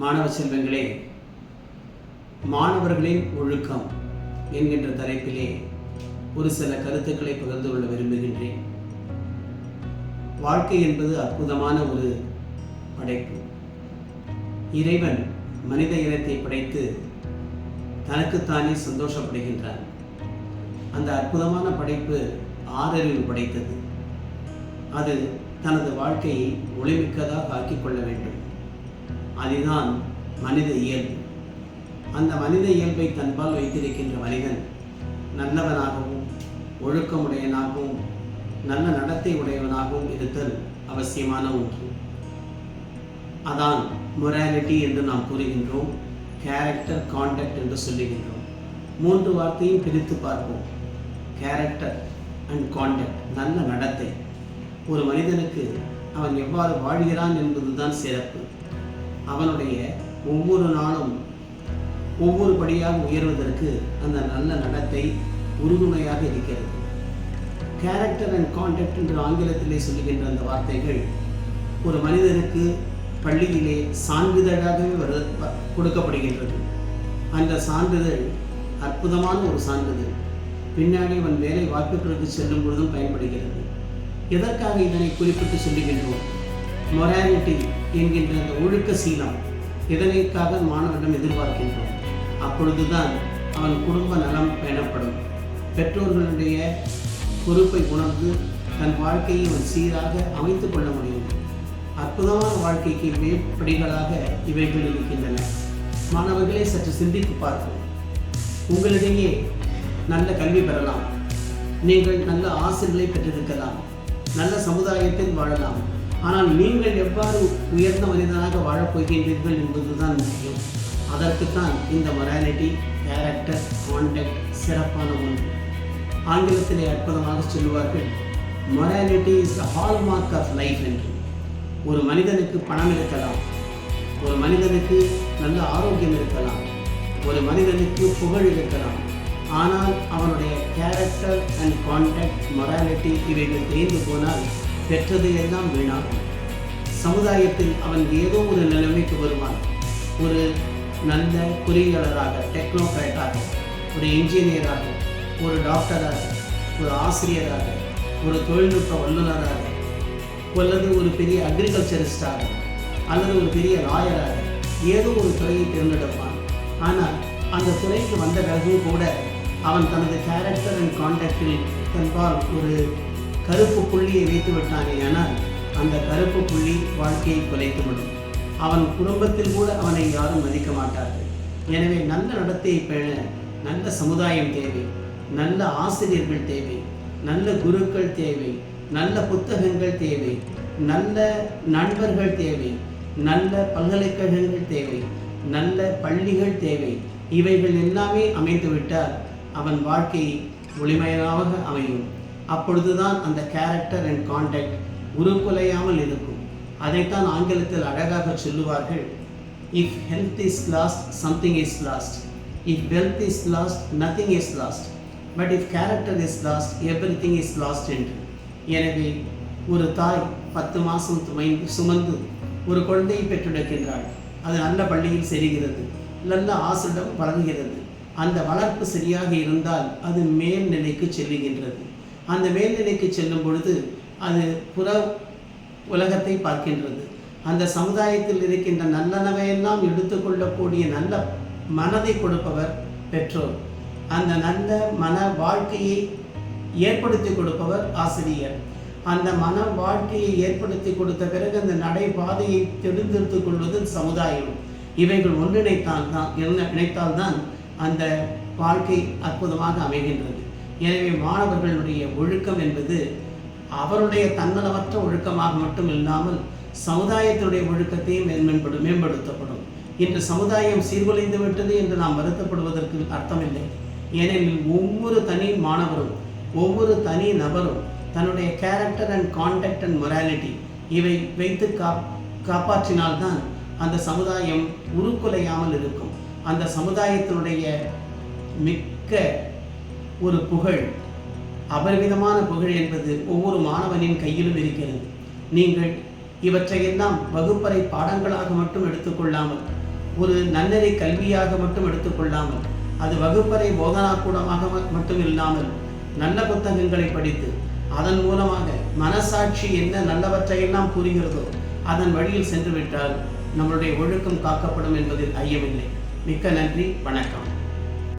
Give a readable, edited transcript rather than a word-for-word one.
மாணவ செல்வங்களே, மாணவர்களின் ஒழுக்கம் என்கின்ற தலைப்பிலே ஒரு சில கருத்துக்களை பகிர்ந்து கொள்ள விரும்புகின்றேன். வாழ்க்கை என்பது அற்புதமான ஒரு படைப்பு. இறைவன் மனித இனத்தை படைத்து தனக்குத்தானே சந்தோஷப்படுகின்றான். அந்த அற்புதமான படைப்பு ஆறறிவு படைத்தது. அது தனது வாழ்க்கையை ஒளிமிக்கதாக ஆக்கிக் கொள்ள வேண்டும். அதுதான் மனித இயல்பு. அந்த மனித இயல்பை தன்பால் வைத்திருக்கின்ற மனிதன் நல்லவனாகவும் ஒழுக்கமுடையவனாகவும் நல்ல நடத்தை உடையவனாகவும் இருத்தல் அவசியமான ஒன்று. அதான் மொராலிட்டி என்று நாம் கூறுகின்றோம், கேரக்டர், காண்டக்ட் என்று சொல்லுகின்றோம். 3 வார்த்தையும் பிரித்து பார்ப்போம். கேரக்டர் அண்ட் காண்டக்ட், நல்ல நடத்தை. ஒரு மனிதனுக்கு அவன் எவ்வாறு வாழ்கிறான் என்பதுதான் சிறப்பு. அவனுடைய ஒவ்வொரு நாளும் ஒவ்வொரு படியாக உயர்வதற்கு அந்த நல்ல நடத்தை உறுதுணையாக இருக்கிறது. கேரக்டர் அண்ட் காண்டக்ட் என்று ஆங்கிலத்திலே சொல்லுகின்ற அந்த வார்த்தைகள் ஒரு மனிதனுக்கு பள்ளியிலே சான்றிதழாகவே கொடுக்கப்படுகின்றது. அந்த சான்றிதழ் அற்புதமான ஒரு சான்றிதழ். பின்னாடி அவன் வேலை வாய்ப்புகளுக்கு செல்லும் பொழுதும் பயன்படுகிறது. எதற்காக இதனை குறிப்பிட்டு சொல்லுகின்றோம்? மொராலிட்டி என்கின்ற அந்த ஒழுக்க சீலம் இதனைக்காக மாணவனிடம் எதிர்பார்க்கின்றோம். அப்பொழுதுதான் அவன் குடும்ப நலம் பேணப்படும். பெற்றோர்களுடைய பொறுப்பை உணர்ந்து தன் வாழ்க்கையை அவன் சீராக அமைத்துக் கொள்ள முடியும். அற்புதமான வாழ்க்கைக்கு மேற்படிகளாக இவைகள் இருக்கின்றன. மாணவர்களே, சற்று சிந்தித்து பார்ப்போம். உங்களிடையே நல்ல கல்வி பெறலாம், நீங்கள் நல்ல ஆசிரியர்களை பெற்றிருக்கலாம், நல்ல சமுதாயத்தில் வாழலாம். ஆனால் நீங்கள் எவ்வாறு உயர்ந்த மனிதனாக வாழப்போகின்றீர்கள் என்பதுதான் முக்கியம். அதற்குத்தான் இந்த மொராலிட்டி, கேரக்டர், காண்டக்ட் சிறப்பான ஒன்று. ஆங்கிலத்திலே அற்புதமாக சொல்லுவார்கள், morality is the hallmark of life என்று. ஒரு மனிதனுக்கு பணம் இருக்கலாம், ஒரு மனிதனுக்கு நல்ல ஆரோக்கியம் இருக்கலாம், ஒரு மனிதனுக்கு புகழ் இருக்கலாம். ஆனால் அவனுடைய கேரக்டர் அண்ட் காண்டக்ட், மொராலிட்டி இவைகள் தேர்ந்து போனால் பெற்றது எல்லாம் வீணாகும். சமுதாயத்தில் அவன் ஏதோ ஒரு நிலைமைக்கு வருவான். ஒரு நல்ல பொறியாளராக, டெக்னோக்ராட்டாக, ஒரு இன்ஜினியராக, ஒரு டாக்டராக, ஒரு ஆசிரியராக, ஒரு தொழில்நுட்ப வல்லுநராக, அல்லது ஒரு பெரிய அக்ரிகல்ச்சரிஸ்டாக, அல்லது ஒரு பெரிய லாயராக ஏதோ ஒரு துறையை தேர்ந்தெடுப்பான். ஆனால் அந்த துறைக்கு வந்த பிறகும் கூட அவன் தனது கேரக்டர் அண்ட் காண்டக்டில் தன்பால் ஒரு கருப்பு புள்ளியை வைத்து விட்டானே, ஆனால் அந்த கருப்பு புள்ளி வாழ்க்கையை குலைத்துவிடும். அவன் குடும்பத்தில் கூட அவனை யாரும் மதிக்க மாட்டார்கள். எனவே நல்ல நடத்தையை பேண நல்ல சமுதாயம் தேவை, நல்ல ஆசிரியர்கள் தேவை, நல்ல குருக்கள் தேவை, நல்ல புத்தகங்கள் தேவை, நல்ல நண்பர்கள் தேவை, நல்ல பல்கலைக்கழகங்கள் தேவை, நல்ல பள்ளிகள் தேவை. இவைகள் எல்லாமே அமைந்துவிட்டால் அவன் வாழ்க்கை ஒளிமயமாக அமையும். அப்பொழுதுதான் அந்த கேரக்டர் அண்ட் காண்டக்ட் உருக்குலையாமல் இருக்கும். அதைத்தான் ஆங்கிலத்தில் அழகாக சொல்லுவார்கள், if health is last, something is last. If wealth is last, nothing is last. But if character is last, everything is last என்று. எனவே ஒரு தாய் 10 மாதம் சுமந்து ஒரு குழந்தையை பெற்றெடுக்கின்றாள். அது நல்ல பள்ளியில் செல்கிறது, நல்ல ஆசிரிடம் வழங்குகிறது. அந்த வளர்ப்பு சரியாக இருந்தால் அது மேல்நிலைக்கு செல்லுகின்றது. அந்த மேல்நிலைக்கு செல்லும் பொழுது அது புற உலகத்தை பார்க்கின்றது. அந்த சமுதாயத்தில் இருக்கின்ற நல்லனவையெல்லாம் எடுத்துக்கொள்ளக்கூடிய நல்ல மனதை கொடுப்பவர் பெற்றோர். அந்த நல்ல மன வாழ்க்கையை ஏற்படுத்தி கொடுப்பவர் ஆசிரியர். அந்த மன வாழ்க்கையை ஏற்படுத்தி கொடுத்த பிறகு அந்த நடைபாதையை தெரிந்தெடுத்துக் கொள்வது சமுதாயம். இவைகள் இணைத்தால்தான் அந்த வாழ்க்கை அற்புதமாக அமைகின்றது. எனவே மாணவர்களுடைய ஒழுக்கம் என்பது அவருடைய தன்னலமற்ற ஒழுக்கமாக மட்டும் இல்லாமல் சமுதாயத்தினுடைய ஒழுக்கத்தையும் மேம்படுத்தப்படும். இன்று சமுதாயம் சீர்குலைந்து விட்டது என்று நாம் வருத்தப்படுவதற்கு அர்த்தமில்லை. ஏனெனில் ஒவ்வொரு தனி மாணவரும், ஒவ்வொரு தனி நபரும் தன்னுடைய character and contact and morality இவை வைத்து காப்பாற்றினால்தான் அந்த சமுதாயம் உருக்குலையாமல் இருக்கும். அந்த சமுதாயத்தினுடைய மிக்க ஒரு புகழ், அபரிவிதமான புகழ் என்பது ஒவ்வொரு மாணவனின் கையிலும் இருக்கிறது. நீங்கள் இவற்றையெல்லாம் வகுப்பறை பாடங்களாக மட்டும் எடுத்துக்கொள்ளாமல் ஒரு நன்னெறி கல்வியாக மட்டும் எடுத்துக்கொள்ளாமல், அது வகுப்பறை போதனா கூடமாக மட்டும் இல்லாமல், நல்ல புத்தகங்களை படித்து அதன் மூலமாக மனசாட்சி என்ன நல்லவற்றையெல்லாம் கூறுகிறதோ அதன் வழியில் சென்று விட்டால் நம்மளுடைய ஒழுக்கம் காக்கப்படும் என்பதில் ஐயமில்லை. மிக்க நன்றி. வணக்கம்.